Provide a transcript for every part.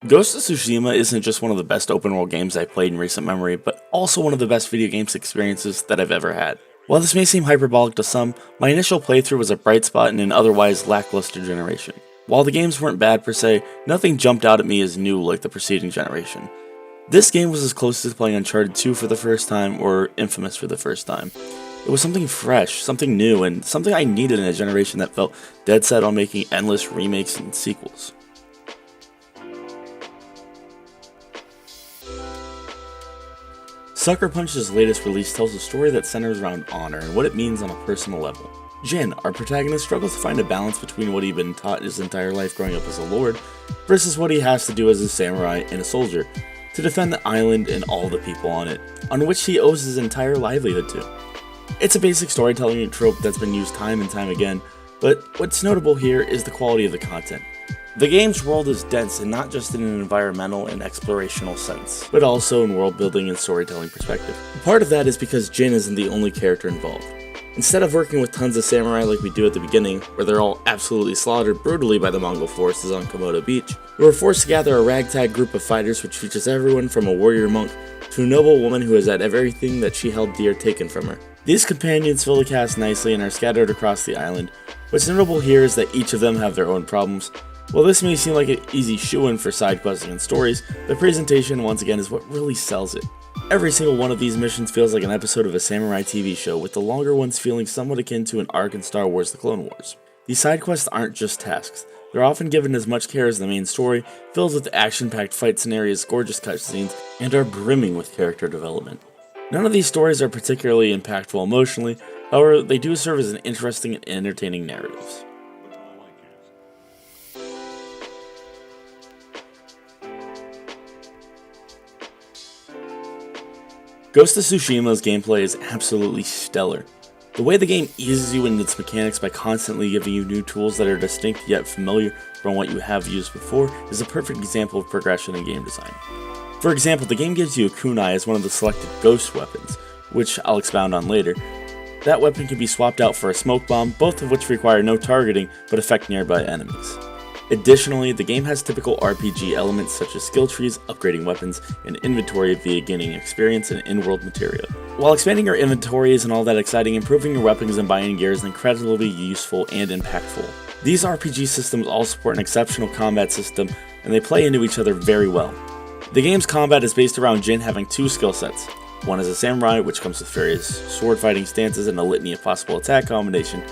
Ghost of Tsushima isn't just one of the best open world games I've played in recent memory, but also one of the best video games experiences that I've ever had. While this may seem hyperbolic to some, my initial playthrough was a bright spot in an otherwise lackluster generation. While the games weren't bad per se, nothing jumped out at me as new like the preceding generation. This game was as close to playing Uncharted 2 for the first time or Infamous for the first time. It was something fresh, something new, and something I needed in a generation that felt dead set on making endless remakes and sequels. Sucker Punch's latest release tells a story that centers around honor and what it means on a personal level. Jin, our protagonist, struggles to find a balance between what he'd been taught his entire life growing up as a lord versus what he has to do as a samurai and a soldier to defend the island and all the people on it, on which he owes his entire livelihood to. It's a basic storytelling trope that's been used time and time again, but what's notable here is the quality of the content. The game's world is dense, and not just in an environmental and explorational sense, but also in world building and storytelling perspective. Part of that is because Jin isn't the only character involved. Instead of working with tons of samurai like we do at the beginning, where they're all absolutely slaughtered brutally by the Mongol forces on Komodo Beach, we were forced to gather a ragtag group of fighters which features everyone from a warrior monk to a noble woman who has had everything that she held dear taken from her. These companions fill the cast nicely and are scattered across the island. What's notable here is that each of them have their own problems. While this may seem like an easy shoo-in for side questing and stories, the presentation once again is what really sells it. Every single one of these missions feels like an episode of a samurai TV show, with the longer ones feeling somewhat akin to an arc in Star Wars: The Clone Wars. These side quests aren't just tasks. They're often given as much care as the main story, filled with action-packed fight scenarios, gorgeous cutscenes, and are brimming with character development. None of these stories are particularly impactful emotionally, however, they do serve as an interesting and entertaining narratives. Ghost of Tsushima's gameplay is absolutely stellar. The way the game eases you into its mechanics by constantly giving you new tools that are distinct yet familiar from what you have used before is a perfect example of progression in game design. For example, the game gives you a kunai as one of the selected ghost weapons, which I'll expound on later. That weapon can be swapped out for a smoke bomb, both of which require no targeting but affect nearby enemies. Additionally, the game has typical RPG elements such as skill trees, upgrading weapons, and inventory via gaining experience and in-world material. While expanding your inventory isn't all that exciting, improving your weapons and buying gear is incredibly useful and impactful. These RPG systems all support an exceptional combat system, and they play into each other very well. The game's combat is based around Jin having two skill sets. One is a samurai, which comes with various sword fighting stances and a litany of possible attack combination,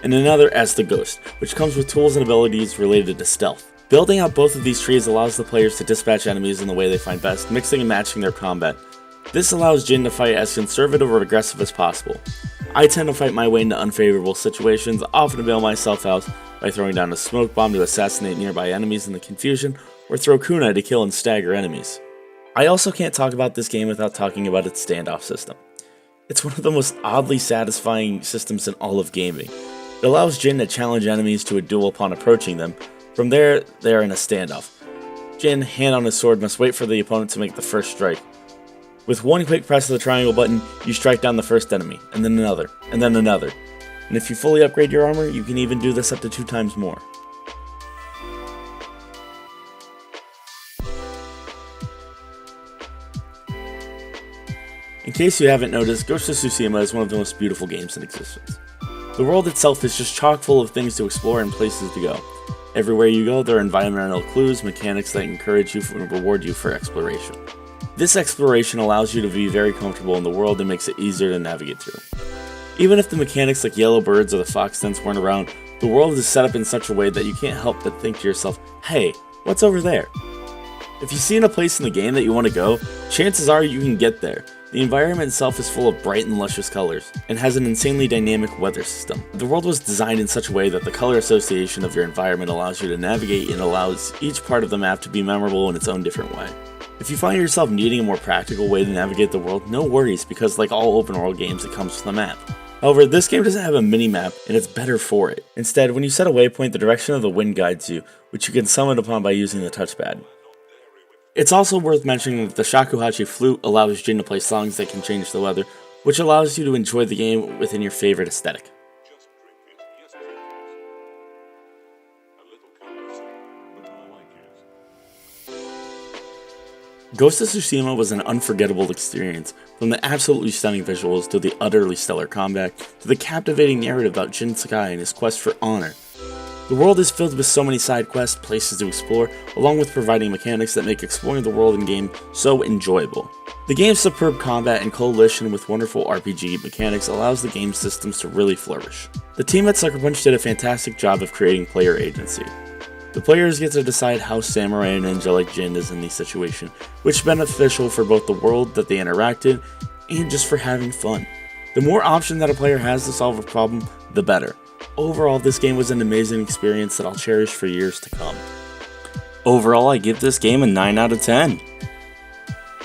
and another as the Ghost, which comes with tools and abilities related to stealth. Building out both of these trees allows the players to dispatch enemies in the way they find best, mixing and matching their combat. This allows Jin to fight as conservative or aggressive as possible. I tend to fight my way into unfavorable situations, often to bail myself out by throwing down a smoke bomb to assassinate nearby enemies in the confusion, or throw kunai to kill and stagger enemies. I also can't talk about this game without talking about its standoff system. It's one of the most oddly satisfying systems in all of gaming. It allows Jin to challenge enemies to a duel upon approaching them. From there, they are in a standoff. Jin, hand on his sword, must wait for the opponent to make the first strike. With one quick press of the triangle button, you strike down the first enemy, and then another, and then another. And if you fully upgrade your armor, you can even do this up to 2 times more. In case you haven't noticed, Ghost of Tsushima is one of the most beautiful games in existence. The world itself is just chock full of things to explore and places to go. Everywhere you go, there are environmental clues, mechanics that encourage you and reward you for exploration. This exploration allows you to be very comfortable in the world and makes it easier to navigate through. Even if the mechanics like yellow birds or the fox dents weren't around, the world is set up in such a way that you can't help but think to yourself, hey, what's over there? If you've seen a place in the game that you want to go, chances are you can get there. The environment itself is full of bright and luscious colors, and has an insanely dynamic weather system. The world was designed in such a way that the color association of your environment allows you to navigate and allows each part of the map to be memorable in its own different way. If you find yourself needing a more practical way to navigate the world, no worries, because like all open world games, it comes with a map. However, this game doesn't have a mini-map, and it's better for it. Instead, when you set a waypoint, the direction of the wind guides you, which you can summon upon by using the touchpad. It's also worth mentioning that the shakuhachi flute allows Jin to play songs that can change the weather, which allows you to enjoy the game within your favorite aesthetic. Ghost of Tsushima was an unforgettable experience, from the absolutely stunning visuals to the utterly stellar combat to the captivating narrative about Jin Sakai and his quest for honor. The world is filled with so many side quests, places to explore, along with providing mechanics that make exploring the world and game so enjoyable. The game's superb combat in coalition with wonderful RPG mechanics allows the game's systems to really flourish. The team at Sucker Punch did a fantastic job of creating player agency. The players get to decide how samurai and ninja like Jin is in these situations, which is beneficial for both the world that they interact in and just for having fun. The more options that a player has to solve a problem, the better. Overall, this game was an amazing experience that I'll cherish for years to come. Overall, I give this game a 9 out of 10.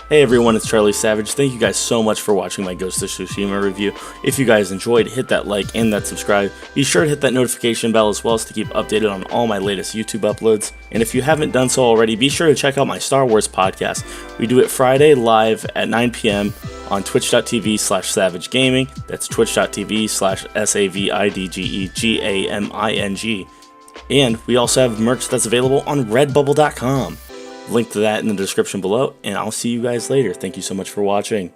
Hey everyone, it's Charlie Savage. Thank you guys so much for watching my Ghost of Tsushima review. If you guys enjoyed, hit that like and that subscribe. Be sure to hit that notification bell as well as to keep updated on all my latest YouTube uploads. And if you haven't done so already, be sure to check out my Star Wars podcast. We do it Friday live at 9 p.m. on twitch.tv/savagegaming. That's twitch.tv/SAVIDGEGAMING. And we also have merch that's available on redbubble.com. Link to that in the description below, and I'll see you guys later. Thank you so much for watching.